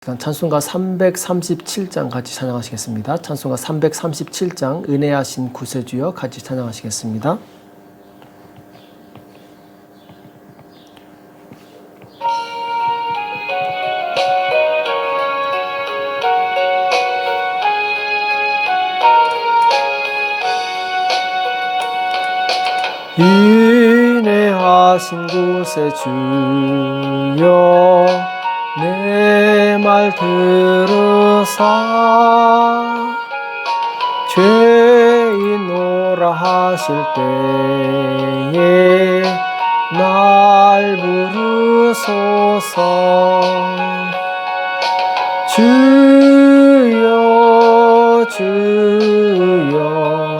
찬송가 337장 같이 찬양하시겠습니다. 찬송가 337장 은혜하신 구세주여 같이 찬양하시겠습니다. 은혜하신 구세주여 내 말 들으사 죄인오라 하실 때에 날 부르소서. 주여 주여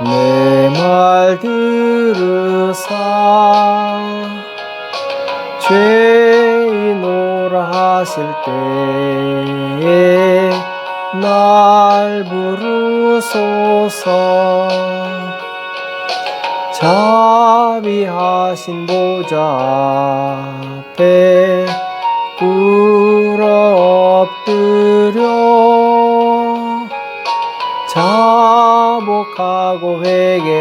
내 말 들으사 죄인오라 하실 때에 날 부르소서. 자비하신 보좌 앞에 꿇어 엎드려 자복하고 회개하니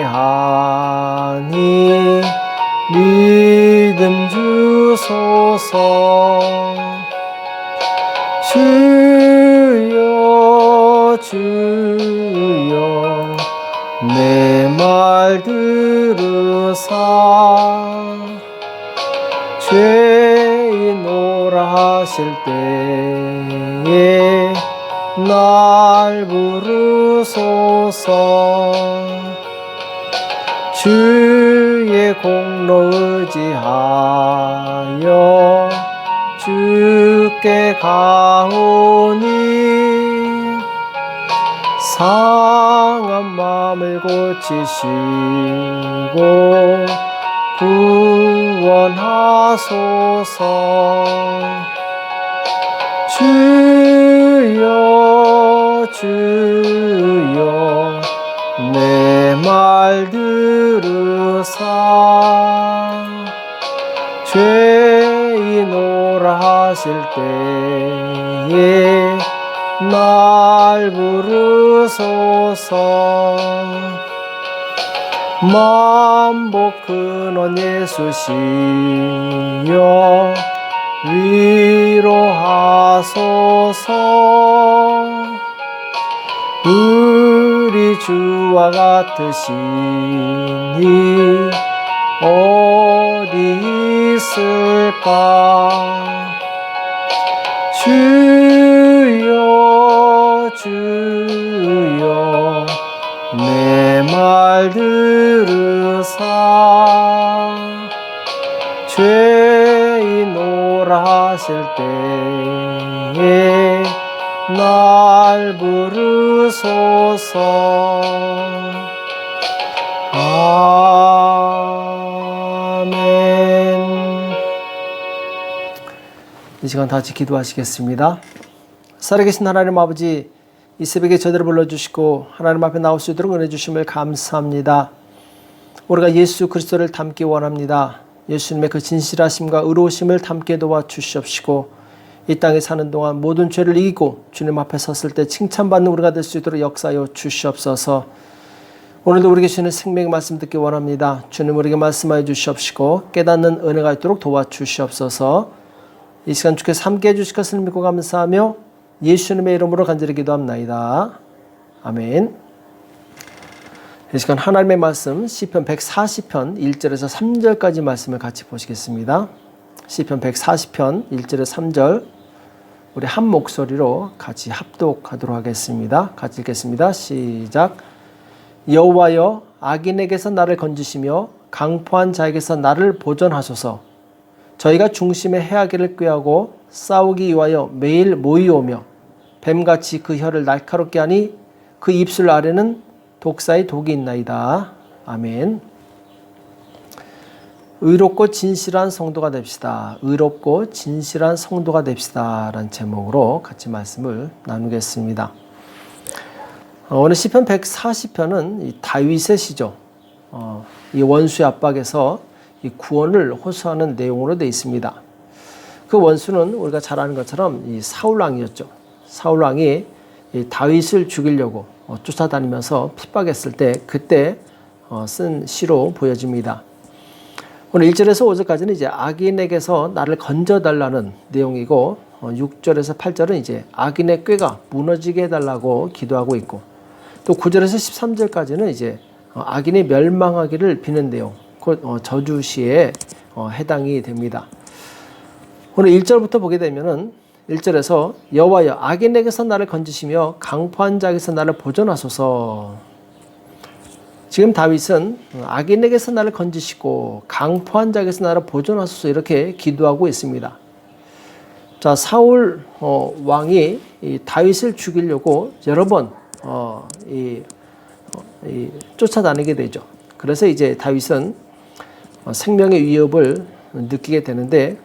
믿음 주소서. 주여 주여 내 말 들으사 죄인오라 하실 때에 날 부르소서. 주의 공로 의지하여 주께 가오니 상한 마음을 고치시고 구원하소서. 주여 주여 내 말 들으사 죄인오라 하실 때에 날 부르소서. 만복 근원 예수시여 위로하소서. 우리 주와 같으시니 어디 있을까. 주여 주여 내 말 들으사 죄인오라 하실 때에 날 부르소서. 아멘. 이 시간 다 같이 기도하시겠습니다. 살아계신 하나님 아버지, 이 새벽에 저들을 불러주시고 하나님 앞에 나올 수 있도록 은혜 주심을 감사합니다. 우리가 예수 그리스도를 닮기 원합니다. 예수님의 그 진실하심과 의로우심을 닮게 도와주시옵시고 이 땅에 사는 동안 모든 죄를 이기고 주님 앞에 섰을 때 칭찬받는 우리가 될 수 있도록 역사하여 주시옵소서. 오늘도 우리에게 주시는 생명의 말씀 듣기 원합니다. 주님 우리에게 말씀하여 주시옵시고 깨닫는 은혜가 있도록 도와주시옵소서. 이 시간 주께서 함께 해주실 것을 믿고 감사하며 예수님의 이름으로 간절히 기도합나이다. 아멘. 이 시간 하나님의 말씀 시편 140편 1절에서 3절까지 말씀을 같이 보시겠습니다. 시편 140편 1절에서 3절 우리 한 목소리로 같이 합독하도록 하겠습니다. 같이 읽겠습니다. 시작. 여호와여 악인에게서 나를 건지시며 강포한 자에게서 나를 보존하소서. 저희가 중심에 해하기를 꾀하고 싸우기 위하여 매일 모이오며 뱀같이 그 혀를 날카롭게 하니 그 입술 아래는 독사의 독이 있나이다. 아멘. 의롭고 진실한 성도가 됩시다. 의롭고 진실한 성도가 됩시다. 라는 제목으로 같이 말씀을 나누겠습니다. 오늘 시편 140편은 다윗의 시죠. 이 원수의 압박에서 이 구원을 호소하는 내용으로 되어 있습니다. 그 원수는 우리가 잘 아는 것처럼 이 사울 왕이었죠. 사울 왕이 이 다윗을 죽이려고 쫓아다니면서 핍박했을 때 그때 쓴 시로 보여집니다. 오늘 1절에서 5절까지는 이제 악인에게서 나를 건져달라는 내용이고 6절에서 8절은 이제 악인의 꾀가 무너지게 해달라고 기도하고 있고 또 9절에서 13절까지는 이제 악인이 멸망하기를 비는 내용, 곧 저주시에 해당이 됩니다. 오늘 1절부터 보게 되면은 1절에서 여호와여 악인에게서 나를 건지시며 강포한 자에게서 나를 보존하소서. 지금 다윗은 악인에게서 나를 건지시고 강포한 자에게서 나를 보존하소서 이렇게 기도하고 있습니다. 자, 사울 왕이 이 다윗을 죽이려고 여러 번 쫓아다니게 되죠. 그래서 이제 다윗은 생명의 위협을 느끼게 되는데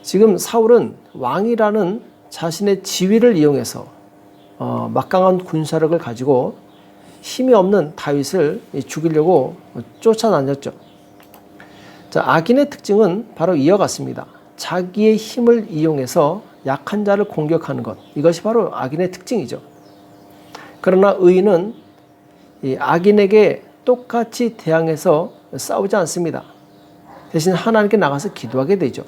지금 사울은 왕이라는 자신의 지위를 이용해서 막강한 군사력을 가지고 힘이 없는 다윗을 죽이려고 쫓아다녔죠. 자, 악인의 특징은 바로 이와 같습니다. 자기의 힘을 이용해서 약한 자를 공격하는 것, 이것이 바로 악인의 특징이죠. 그러나 의인은 이 악인에게 똑같이 대항해서 싸우지 않습니다. 대신 하나님께 나가서 기도하게 되죠.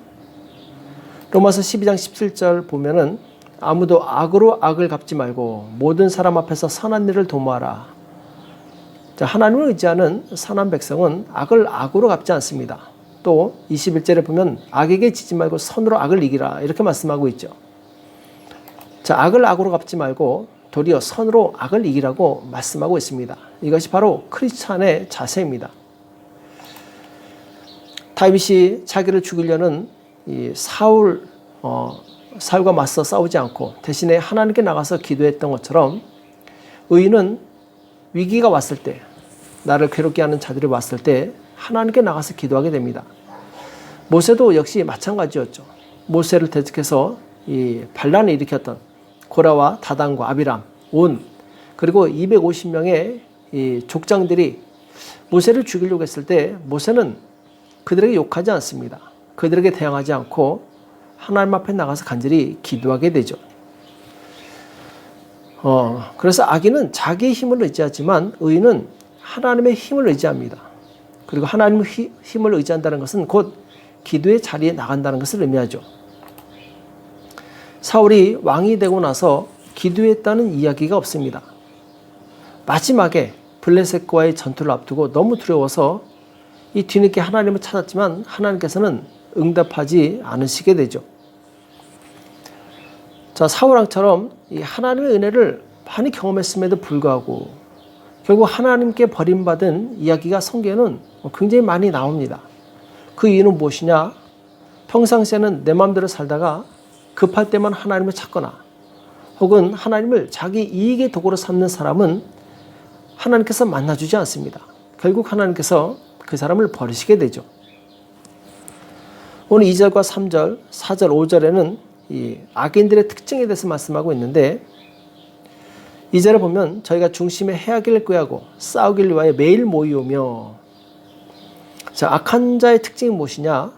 로마서 12장 17절 보면은 아무도 악으로 악을 갚지 말고 모든 사람 앞에서 선한 일을 도모하라. 자, 하나님을 의지하는 선한 백성은 악을 악으로 갚지 않습니다. 또 21절에 보면 악에게 지지 말고 선으로 악을 이기라 이렇게 말씀하고 있죠. 자, 악을 악으로 갚지 말고 도리어 선으로 악을 이기라고 말씀하고 있습니다. 이것이 바로 크리스찬의 자세입니다. 다윗이 자기를 죽이려는 이 사울과 맞서 싸우지 않고 대신에 하나님께 나가서 기도했던 것처럼 의인은 위기가 왔을 때, 나를 괴롭게 하는 자들이 왔을 때 하나님께 나가서 기도하게 됩니다. 모세도 역시 마찬가지였죠. 모세를 대적해서 이 반란을 일으켰던 고라와 다단과 아비람, 온 그리고 250명의 이 족장들이 모세를 죽이려고 했을 때 모세는 그들에게 욕하지 않습니다. 그들에게 대항하지 않고 하나님 앞에 나가서 간절히 기도하게 되죠. 그래서 악인은 자기의 힘을 의지하지만 의인은 하나님의 힘을 의지합니다. 그리고 하나님의 힘을 의지한다는 것은 곧 기도의 자리에 나간다는 것을 의미하죠. 사울이 왕이 되고 나서 기도했다는 이야기가 없습니다. 마지막에 블레셋과의 전투를 앞두고 너무 두려워서 이 뒤늦게 하나님을 찾았지만 하나님께서는 응답하지 않으시게 되죠. 자, 사울왕처럼 이 하나님의 은혜를 많이 경험했음에도 불구하고 결국 하나님께 버림받은 이야기가 성경에는 굉장히 많이 나옵니다. 그 이유는 무엇이냐? 평상시에는 내 마음대로 살다가 급할 때만 하나님을 찾거나 혹은 하나님을 자기 이익의 도구로 삼는 사람은 하나님께서 만나주지 않습니다. 결국 하나님께서 그 사람을 버리시게 되죠. 오늘 2절과 3절, 4절, 5절에는 이 악인들의 특징에 대해서 말씀하고 있는데 2절에 보면 저희가 중심에 해하기를 꾀하고 싸우기를 위하여 매일 모이오며, 자, 악한 자의 특징이 무엇이냐?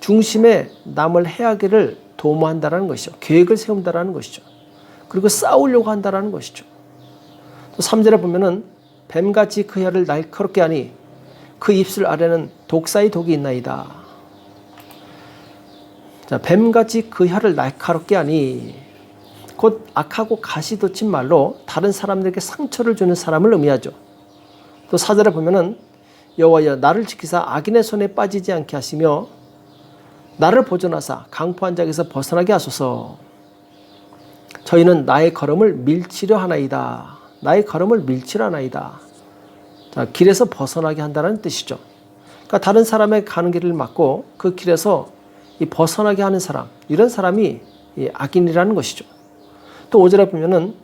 중심에 남을 해하기를 도모한다라는 것이죠. 계획을 세운다라는 것이죠. 그리고 싸우려고 한다라는 것이죠. 또 3절에 보면은 뱀같이 그 혀를 날카롭게 하니 그 입술 아래는 독사의 독이 있나이다. 자, 뱀같이 그 혀를 날카롭게 하니 곧 악하고 가시 돋친 말로 다른 사람들에게 상처를 주는 사람을 의미하죠. 또 4절에 보면은 여호와여 나를 지키사 악인의 손에 빠지지 않게 하시며 나를 보존하사 강포한 자에게서 벗어나게 하소서. 저희는 나의 걸음을 밀치려 하나이다. 나의 걸음을 밀치려 하나이다. 자, 길에서 벗어나게 한다는 뜻이죠. 그러니까 다른 사람의 가는 길을 막고 그 길에서 이 벗어나게 하는 사람, 이런 사람이 이 악인이라는 것이죠. 또 5절에 보면은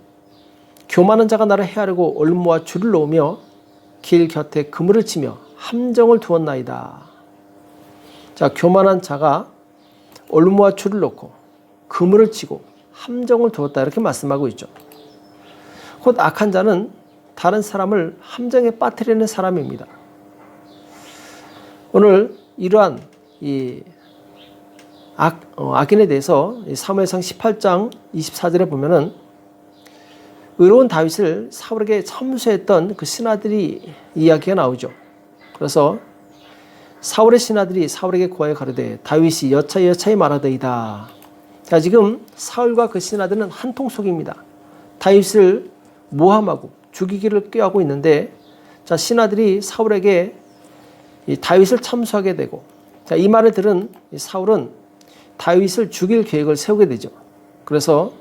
교만한 자가 나를 헤아리고 올무와 줄을 놓으며 길 곁에 그물을 치며 함정을 두었나이다. 자, 교만한 자가 올무와 줄을 놓고 그물을 치고 함정을 두었다 이렇게 말씀하고 있죠. 곧 악한 자는 다른 사람을 함정에 빠뜨리는 사람입니다. 오늘 이러한 이 악인에 대해서 사무엘상 18장 24절에 보면은 의로운 다윗을 사울에게 참수했던 그 신하들이 이야기가 나오죠. 그래서 사울의 신하들이 사울에게 고하여 가로되 다윗이 여차여차히 말하더이다. 자, 지금 사울과 그 신하들은 한통속입니다. 다윗을 모함하고 죽이기를 꾀하고 있는데, 자, 신하들이 사울에게 이 다윗을 참수하게 되고, 자, 이 말을 들은 사울은 다윗을 죽일 계획을 세우게 되죠. 그래서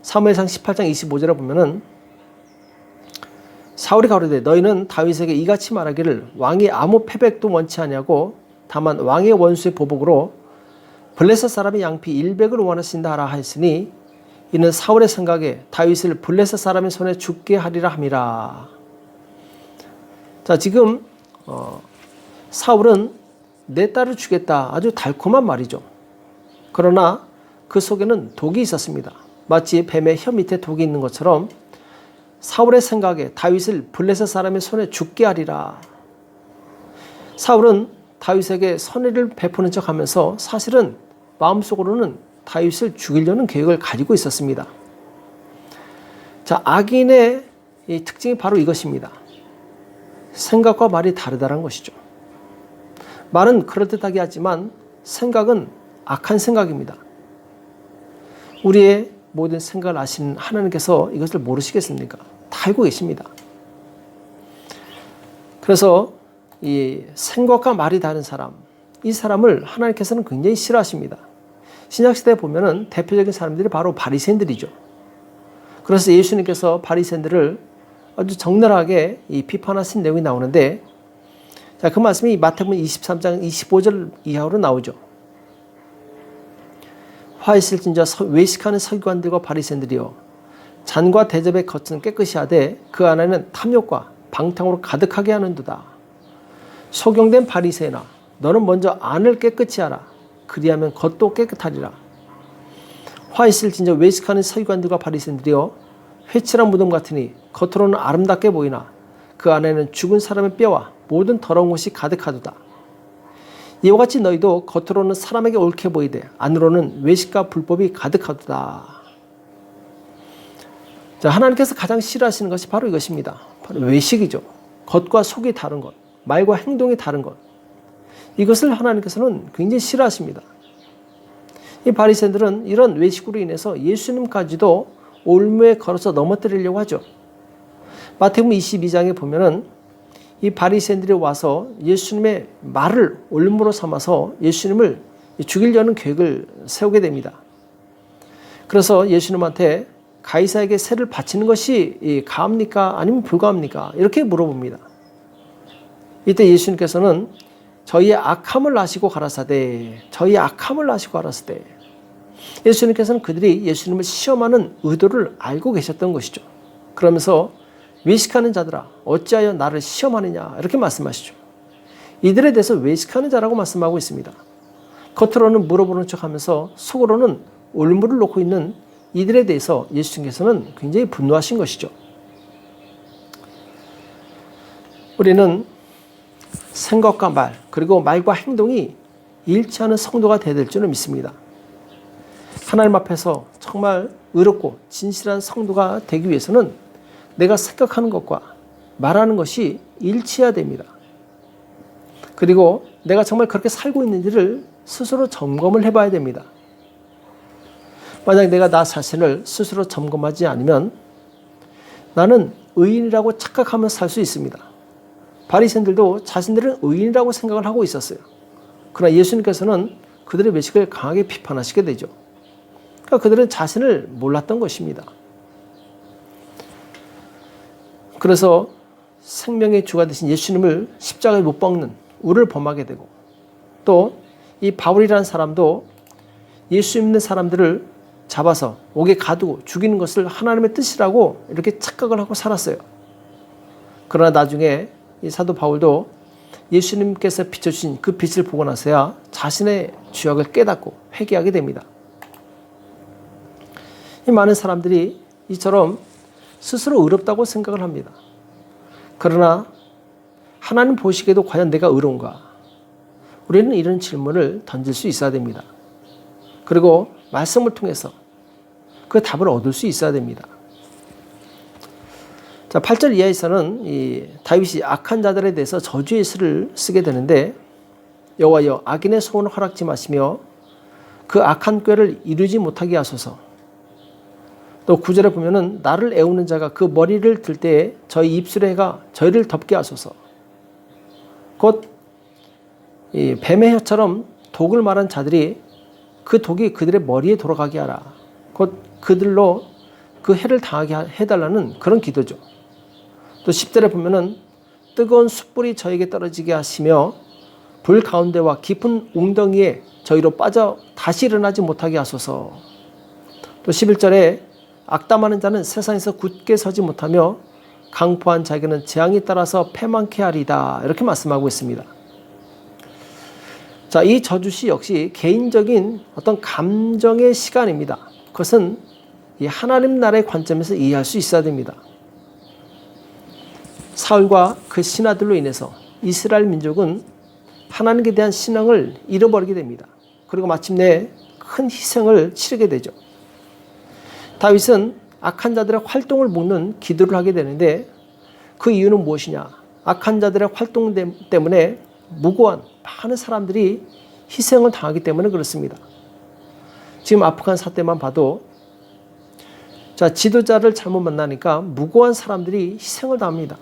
사무엘상 18장 25절에 보면은 사울이 가로되 너희는 다윗에게 이같이 말하기를 왕이 아무 패백도 원치 아니하고 다만 왕의 원수의 보복으로 블레셋 사람의 양피 100을 원하신다 하라 하였으니 이는 사울의 생각에 다윗을 블레셋 사람의 손에 죽게 하리라 함이라. 자, 지금 사울은 내 딸을 주겠다, 아주 달콤한 말이죠. 그러나 그 속에는 독이 있었습니다. 마치 뱀의 혀 밑에 독이 있는 것처럼 사울의 생각에 다윗을 블레셋 사람의 손에 죽게 하리라. 사울은 다윗에게 선의를 베푸는 척하면서 사실은 마음속으로는 다윗을 죽이려는 계획을 가지고 있었습니다. 자, 악인의 이 특징이 바로 이것입니다. 생각과 말이 다르다는 것이죠. 말은 그럴듯하게 하지만 생각은 악한 생각입니다. 우리의 모든 생각을 아시는 하나님께서 이것을 모르시겠습니까? 다 알고 계십니다. 그래서 이 생각과 말이 다른 사람, 이 사람을 하나님께서는 굉장히 싫어하십니다. 신약시대에 보면은 대표적인 사람들이 바로 바리새인들이죠. 그래서 예수님께서 바리새인들을 아주 적나라하게 비판하신 내용이 나오는데, 자, 그 말씀이 마태복음 23장 25절 이하로 나오죠. 화 있을진저 외식하는 서기관들과 바리새인들이여 잔과 대접의 겉은 깨끗이 하되 그 안에는 탐욕과 방탕으로 가득하게 하는도다. 소경된 바리새인아 너는 먼저 안을 깨끗이 하라. 그리하면 겉도 깨끗하리라. 화 있을진저 외식하는 서기관들과 바리새인들이여 회칠한 무덤 같으니 겉으로는 아름답게 보이나 그 안에는 죽은 사람의 뼈와 모든 더러운 것이 가득하도다. 이와 같이 너희도 겉으로는 사람에게 옳게 보이되 안으로는 외식과 불법이 가득하도다. 자, 하나님께서 가장 싫어하시는 것이 바로 이것입니다. 바로 외식이죠. 겉과 속이 다른 것, 말과 행동이 다른 것. 이것을 하나님께서는 굉장히 싫어하십니다. 이 바리새인들은 이런 외식으로 인해서 예수님까지도 올무에 걸어서 넘어뜨리려고 하죠. 마태복음 22장에 보면은 이 바리새인들이 와서 예수님의 말을 올무로 삼아서 예수님을 죽이려는 계획을 세우게 됩니다. 그래서 예수님한테 가이사에게 세를 바치는 것이 가합니까? 아니면 불가합니까? 이렇게 물어봅니다. 이때 예수님께서는 저희의 악함을 아시고 가라사대, 저희의 악함을 아시고 가라사대. 예수님께서는 그들이 예수님을 시험하는 의도를 알고 계셨던 것이죠. 그러면서 외식하는 자들아 어찌하여 나를 시험하느냐 이렇게 말씀하시죠. 이들에 대해서 외식하는 자라고 말씀하고 있습니다. 겉으로는 물어보는 척하면서 속으로는 올무를 놓고 있는 이들에 대해서 예수님께서는 굉장히 분노하신 것이죠. 우리는 생각과 말 그리고 말과 행동이 일치하는 성도가 되어야 될 줄을 믿습니다. 하나님 앞에서 정말 의롭고 진실한 성도가 되기 위해서는 내가 생각하는 것과 말하는 것이 일치해야 됩니다. 그리고 내가 정말 그렇게 살고 있는지를 스스로 점검을 해봐야 됩니다. 만약 내가 나 자신을 스스로 점검하지 않으면 나는 의인이라고 착각하며 살 수 있습니다. 바리새인들도 자신들은 의인이라고 생각을 하고 있었어요. 그러나 예수님께서는 그들의 외식을 강하게 비판하시게 되죠. 그러니까 그들은 자신을 몰랐던 것입니다. 그래서 생명의 주가 되신 예수님을 십자가에 못 박는 우를 범하게 되고, 또 이 바울이라는 사람도 예수 믿는 사람들을 잡아서 옥에 가두고 죽이는 것을 하나님의 뜻이라고 이렇게 착각을 하고 살았어요. 그러나 나중에 이 사도 바울도 예수님께서 비춰주신 그 빛을 보고 나서야 자신의 죄악을 깨닫고 회개하게 됩니다. 이 많은 사람들이 이처럼 스스로 의롭다고 생각을 합니다. 그러나 하나님 보시기에도 과연 내가 의로운가? 우리는 이런 질문을 던질 수 있어야 됩니다. 그리고 말씀을 통해서 그 답을 얻을 수 있어야 됩니다. 자, 8절 이하에서는 이 다윗이 악한 자들에 대해서 저주의 시를 쓰게 되는데, 여호와여 악인의 소원을 허락지 마시며 그 악한 꾀를 이루지 못하게 하소서. 또 9절에 보면은 나를 애우는 자가 그 머리를 들 때에 저희 입술의 해가 저희를 덮게 하소서. 곧 이 뱀의 혀처럼 독을 말한 자들이 그 독이 그들의 머리에 돌아가게 하라. 곧 그들로 그 해를 당하게 해달라는 그런 기도죠. 또 10절에 보면은 뜨거운 숯불이 저에게 떨어지게 하시며 불 가운데와 깊은 웅덩이에 저희로 빠져 다시 일어나지 못하게 하소서. 또 11절에 악담하는 자는 세상에서 굳게 서지 못하며 강포한 자에게는 재앙이 따라서 패망케 하리다. 이렇게 말씀하고 있습니다. 자, 이 저주시 역시 개인적인 어떤 감정의 시간입니다. 그것은 이 하나님 나라의 관점에서 이해할 수 있어야 됩니다. 사울과 그 신하들로 인해서 이스라엘 민족은 하나님께 대한 신앙을 잃어버리게 됩니다. 그리고 마침내 큰 희생을 치르게 되죠. 다윗은 악한 자들의 활동을 묶는 기도를 하게 되는데, 그 이유는 무엇이냐? 악한 자들의 활동 때문에 무고한 많은 사람들이 희생을 당하기 때문에 그렇습니다. 지금 아프간 사태만 봐도, 자, 지도자를 잘못 만나니까 무고한 사람들이 희생을 당합니다.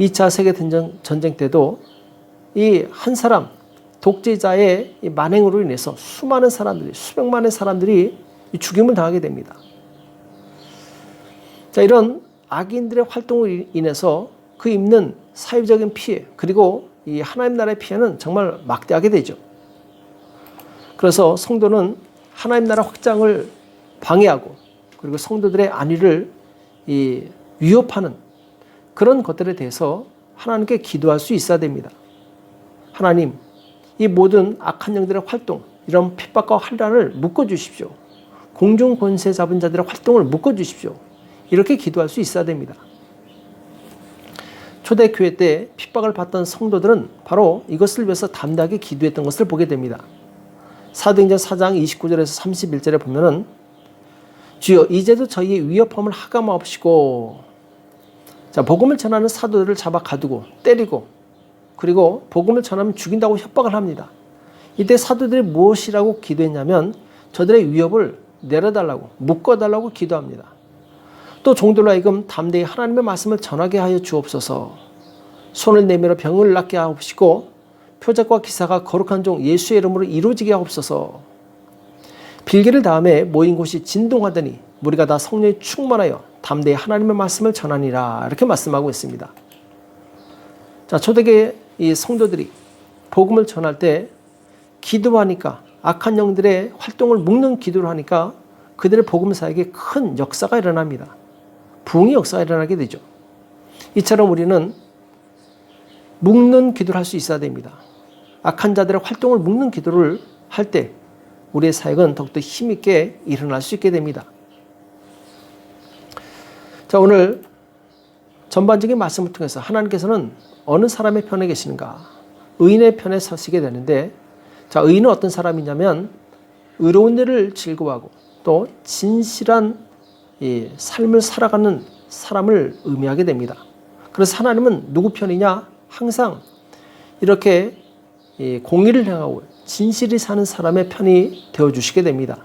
2차 세계전쟁 때도 이 한 사람, 독재자의 만행으로 인해서 수많은 사람들이, 수백만의 사람들이 죽임을 당하게 됩니다. 자, 이런 악인들의 활동으로 인해서 그 입는 사회적인 피해, 그리고 이 하나님 나라의 피해는 정말 막대하게 되죠. 그래서 성도는 하나님 나라 확장을 방해하고, 그리고 성도들의 안위를 위협하는 그런 것들에 대해서 하나님께 기도할 수 있어야 됩니다. 하나님, 이 모든 악한 영들의 활동, 이런 핍박과 환난을 묶어주십시오. 공중 권세 잡은 자들의 활동을 묶어주십시오. 이렇게 기도할 수 있어야 됩니다. 초대교회 때 핍박을 받던 성도들은 바로 이것을 위해서 담대하게 기도했던 것을 보게 됩니다. 사도행전 4장 29절에서 31절에 보면은 주여 이제도 저희의 위협함을 하감하옵시고, 자, 복음을 전하는 사도들을 잡아 가두고 때리고, 그리고 복음을 전하면 죽인다고 협박을 합니다. 이때 사도들이 무엇이라고 기도했냐면 저들의 위협을 내려달라고, 묶어달라고 기도합니다. 또 종들로 하여금 담대히 하나님의 말씀을 전하게 하여 주옵소서. 손을 내밀어 병을 낫게 하옵시고 표적과 기사가 거룩한 종 예수의 이름으로 이루어지게 하옵소서. 빌기를 다음에 모인 곳이 진동하더니 우리가 다 성령에 충만하여 담대히 하나님의 말씀을 전하니라. 이렇게 말씀하고 있습니다. 자, 초대교회 이 성도들이 복음을 전할 때 기도하니까, 악한 영들의 활동을 묶는 기도를 하니까 그들의 복음 사역에 큰 역사가 일어납니다. 부흥의 역사가 일어나게 되죠. 이처럼 우리는 묶는 기도를 할 수 있어야 됩니다. 악한 자들의 활동을 묶는 기도를 할 때 우리의 사역은 더욱더 힘있게 일어날 수 있게 됩니다. 자, 오늘 전반적인 말씀을 통해서 하나님께서는 어느 사람의 편에 계시는가? 의인의 편에 서시게 되는데, 자, 의인은 어떤 사람이냐면 의로운 일을 즐거워하고 또 진실한 이 삶을 살아가는 사람을 의미하게 됩니다. 그래서 하나님은 누구 편이냐? 항상 이렇게 공의를 행하고 진실이 사는 사람의 편이 되어주시게 됩니다.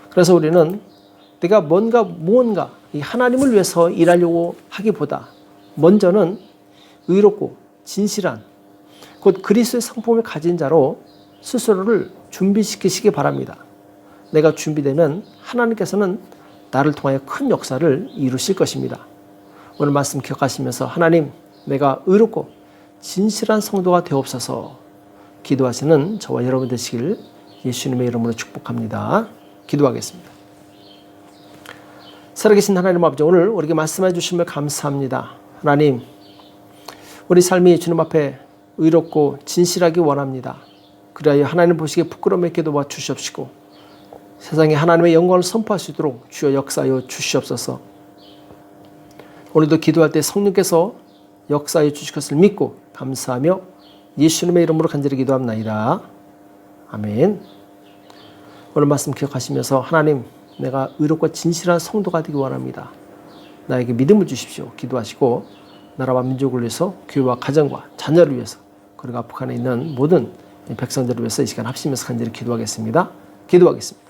그래서 우리는 내가 무언가 이 하나님을 위해서 일하려고 하기보다 먼저는 의롭고 진실한 곧 그리스도의 성품을 가진 자로 스스로를 준비시키시기 바랍니다. 내가 준비되면 하나님께서는 나를 통하여 큰 역사를 이루실 것입니다. 오늘 말씀 기억하시면서 하나님, 내가 의롭고 진실한 성도가 되옵소서 기도하시는 저와 여러분 되시길 예수님의 이름으로 축복합니다. 기도하겠습니다. 살아계신 하나님 아버지, 오늘 우리에게 말씀해 주심을 감사합니다. 하나님, 우리 삶이 주님 앞에 의롭고 진실하기 원합니다. 그리하여 하나님 보시기에 부끄러움 있게 도와 주시옵시고 세상에 하나님의 영광을 선포할 수 있도록 주여 역사하여 주시옵소서. 오늘도 기도할 때 성령께서 역사하여 주실 것을 믿고 감사하며 예수님의 이름으로 간절히 기도합나이다. 아멘. 오늘 말씀 기억하시면서 하나님, 내가 의롭고 진실한 성도가 되기 원합니다. 나에게 믿음을 주십시오. 기도하시고 나라와 민족을 위해서 교회와 가정과 자녀를 위해서 그리고 북한에 있는 모든 백성들을 위해서 이 시간 합심해서 간절히 기도하겠습니다. 기도하겠습니다.